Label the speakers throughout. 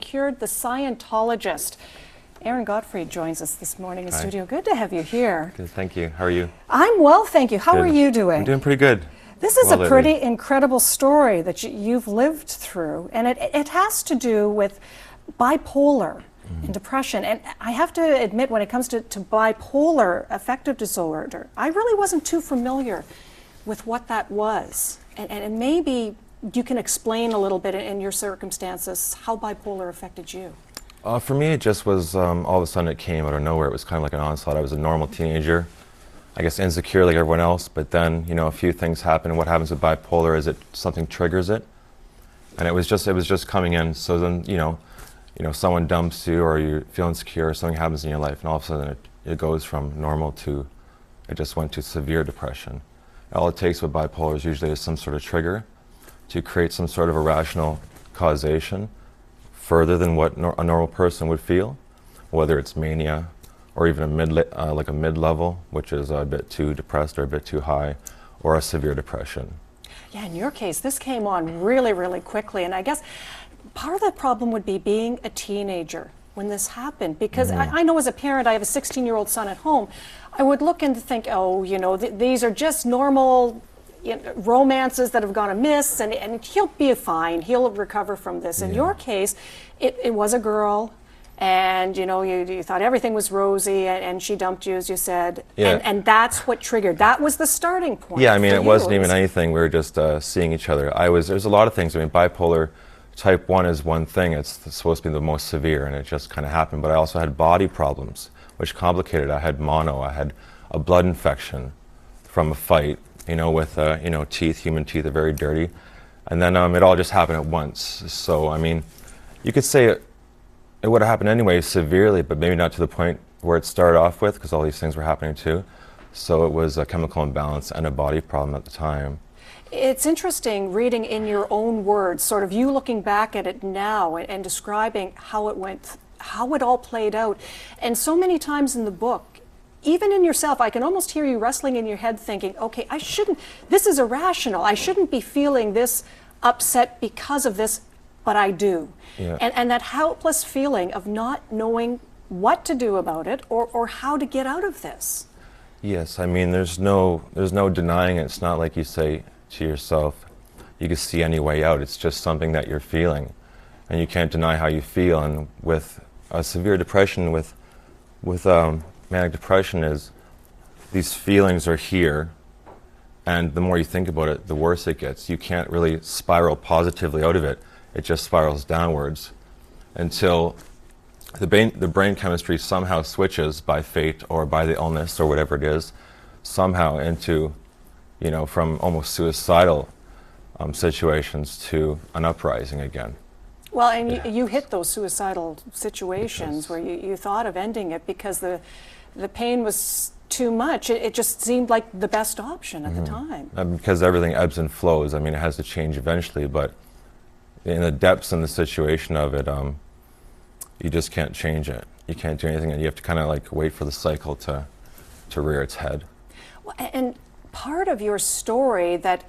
Speaker 1: cured the Scientologist. Aaron Gottfried joins us this morning in
Speaker 2: Hi.
Speaker 1: studio. Good to have you here.
Speaker 2: Good, thank you. How are you?
Speaker 1: I'm well, thank you. How
Speaker 2: Good.
Speaker 1: are you doing?
Speaker 2: I'm doing pretty good.
Speaker 1: This is
Speaker 2: Well
Speaker 1: a pretty incredible story that you've lived through, and it has to do with bipolar and depression. And I have to admit, when it comes to bipolar affective disorder, I really wasn't too familiar with what that was. And maybe you can explain a little bit in your circumstances how bipolar affected you.
Speaker 2: For me, it just was all of a sudden it came out of nowhere. It was kind of like an onslaught. I was a normal teenager, I guess insecure like everyone else, but then, you know, a few things happen. And what happens with bipolar is something triggers it. And it was just coming in. So then, you know, someone dumps you or you feel insecure or something happens in your life, and all of a sudden it goes from normal to, it just went to severe depression. All it takes with bipolar is usually some sort of trigger to create some sort of irrational causation further than what a normal person would feel, whether it's mania or even like a mid-level, which is a bit too depressed or a bit too high, or a severe depression.
Speaker 1: Yeah, in your case, this came on really, really quickly, and I guess part of the problem would be being a teenager when this happened, because I know as a parent, I have a 16-year-old son at home, I would look and think, oh, you know, these are just normal romances that have gone amiss, and he'll be fine, he'll recover from this. In your case, it was a girl, and you know, you thought everything was rosy, and she dumped you, as you said, and that's what triggered. That was the starting point.
Speaker 2: Yeah, I mean, it wasn't even anything. We were just seeing each other. There's a lot of things. I mean, bipolar type 1 is one thing. It's supposed to be the most severe, and it just kind of happened. But I also had body problems, which complicated. I had mono. I had a blood infection from a fight, you know, with teeth. Human teeth are very dirty, and then it all just happened at once. So I mean, you could say it would have happened anyway, severely, but maybe not to the point where it started off with, because all these things were happening too. So it was a chemical imbalance and a body problem at the time.
Speaker 1: It's interesting reading in your own words, sort of you looking back at it now and describing how it went, how it all played out. And so many times in the book, even in yourself, I can almost hear you wrestling in your head thinking, okay, this is irrational. I shouldn't be feeling this upset because of this, but I do. Yeah. And that helpless feeling of not knowing what to do about it or how to get out of this.
Speaker 2: Yes, I mean, there's no denying it. It's not like you say to yourself, you can see any way out. It's just something that you're feeling, and you can't deny how you feel. And with a severe depression, with manic depression, is these feelings are here, and the more you think about it, the worse it gets. You can't really spiral positively out of it. It just spirals downwards until the brain chemistry somehow switches by fate or by the illness or whatever it is, somehow into, you know, from almost suicidal situations to an uprising again.
Speaker 1: Well, and you hit those suicidal situations where you thought of ending it because the pain was too much. It just seemed like the best option at the time.
Speaker 2: Because everything ebbs and flows. I mean, it has to change eventually, but in the depths and the situation of it, you just can't change it. You can't do anything, and you have to kind of like wait for the cycle to rear its head.
Speaker 1: Well, and part of your story that,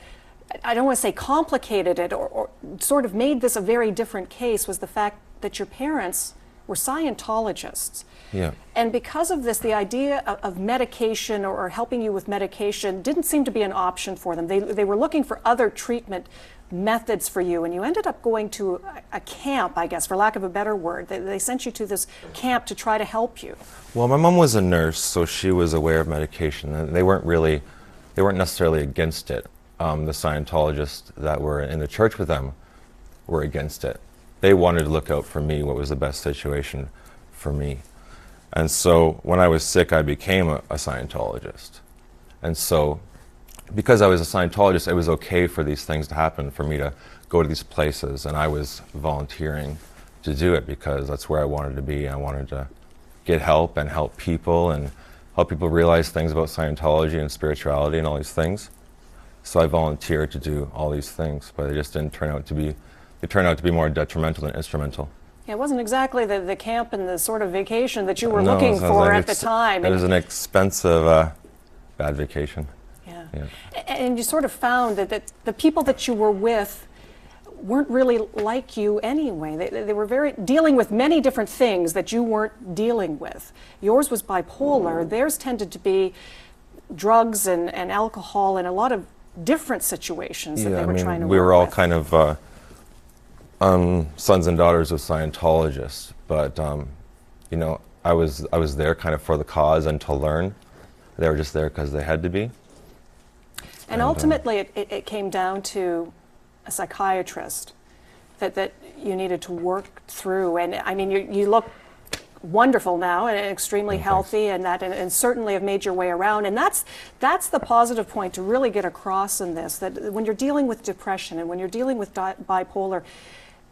Speaker 1: I don't want to say complicated it or sort of made this a very different case, was the fact that your parents were Scientologists.
Speaker 2: Yeah.
Speaker 1: And because of this, the idea of medication or helping you with medication didn't seem to be an option for them. They were looking for other treatment methods for you, and you ended up going to a camp, I guess, for lack of a better word. They sent you to this camp to try to help you.
Speaker 2: Well, my mom was a nurse, so she was aware of medication, and they weren't necessarily against it. The Scientologists that were in the church with them were against it. They wanted to look out for me, what was the best situation for me. And so when I was sick, I became a Scientologist. And so because I was a Scientologist, it was okay for these things to happen, for me to go to these places, and I was volunteering to do it because that's where I wanted to be. I wanted to get help and help people realize things about Scientology and spirituality and all these things. So I volunteered to do all these things, but they just didn't turn out to be, they turned out to be more detrimental than instrumental.
Speaker 1: Yeah, it wasn't exactly the camp and the sort of vacation that you were looking for at the time.
Speaker 2: It was an expensive, bad vacation.
Speaker 1: Yeah. And you sort of found that the people that you were with weren't really like you anyway. They were dealing with many different things that you weren't dealing with. Yours was bipolar. Theirs tended to be drugs and alcohol and a lot of different situations that they were trying to work with.
Speaker 2: We were all kind of sons and daughters of Scientologists, but you know, I was there kind of for the cause and to learn. They were just there because they had to be.
Speaker 1: And ultimately, it came down to a psychiatrist that you needed to work through. And I mean, you look wonderful now and extremely healthy, and certainly have made your way around. And that's the positive point to really get across in this, that when you're dealing with depression and when you're dealing with bipolar,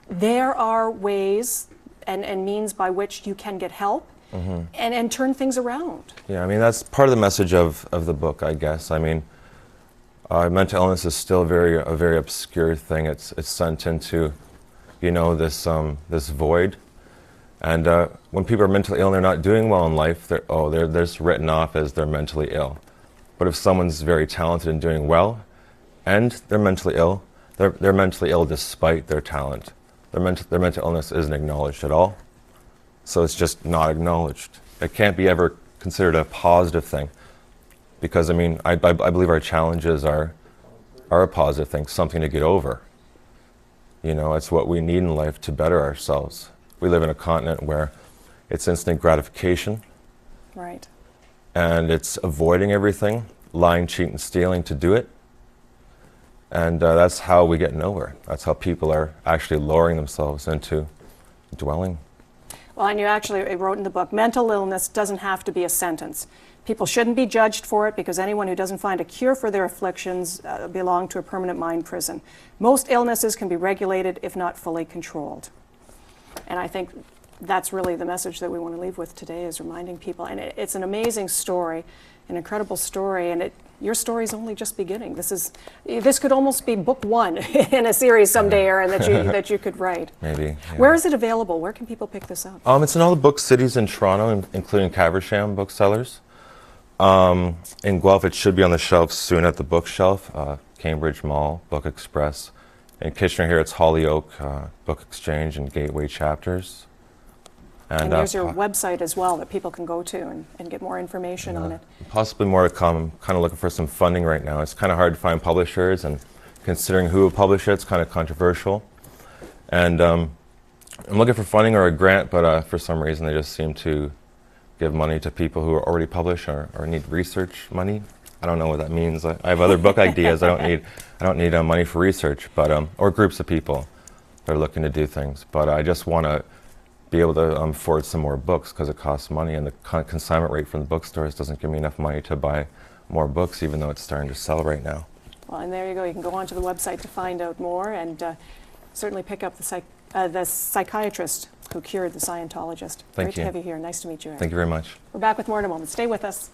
Speaker 1: there are ways and means by which you can get help and turn things around.
Speaker 2: Yeah, I mean, that's part of the message of the book, I guess. I mean, mental illness is still a very obscure thing. It's sent into, you know, this void. And when people are mentally ill and they're not doing well in life, they're just written off as they're mentally ill. But if someone's very talented and doing well, and they're mentally ill, they're mentally ill despite their talent. Their mental illness isn't acknowledged at all. So it's just not acknowledged. It can't be ever considered a positive thing. Because, I mean, I believe our challenges are a positive thing, something to get over. You know, it's what we need in life to better ourselves. We live in a continent where it's instant gratification.
Speaker 1: Right.
Speaker 2: And it's avoiding everything, lying, cheating, stealing to do it. And that's how we get nowhere. That's how people are actually lowering themselves into dwelling.
Speaker 1: Well, and you actually wrote in the book, mental illness doesn't have to be a sentence. People shouldn't be judged for it because anyone who doesn't find a cure for their afflictions belong to a permanent mind prison. Most illnesses can be regulated if not fully controlled. And I think that's really the message that we want to leave with today, is reminding people. And it's an amazing story, an incredible story, and your story is only just beginning. This could almost be book one in a series someday, Aaron, that you could write.
Speaker 2: Maybe. Yeah.
Speaker 1: Where is it available? Where can people pick this up?
Speaker 2: It's in all the book cities in Toronto, including Caversham booksellers. In Guelph, it should be on the shelves soon at the bookshelf, Cambridge Mall, Book Express. In Kitchener here, it's Hollyoak, Book Exchange, and Gateway Chapters.
Speaker 1: And there's your website as well that people can go to and get more information on it.
Speaker 2: Possibly more to come. I'm kind of looking for some funding right now. It's kind of hard to find publishers, and considering who will publish it, it's kind of controversial. And I'm looking for funding or a grant, but for some reason they just seem to give money to people who are already published or need research money. I don't know what that means. I have other book ideas. I don't need money for research, but or groups of people that are looking to do things. But I just want to be able to afford some more books because it costs money, and the consignment rate from the bookstores doesn't give me enough money to buy more books, even though it's starting to sell right now.
Speaker 1: Well, and there you go. You can go onto the website to find out more, and certainly pick up the Psychiatrist Who Cured the Scientologist.
Speaker 2: Thank
Speaker 1: Great
Speaker 2: you.
Speaker 1: to have you here. Nice to meet you, Aaron.
Speaker 2: Thank you very much.
Speaker 1: We're back with more in a moment. Stay with us.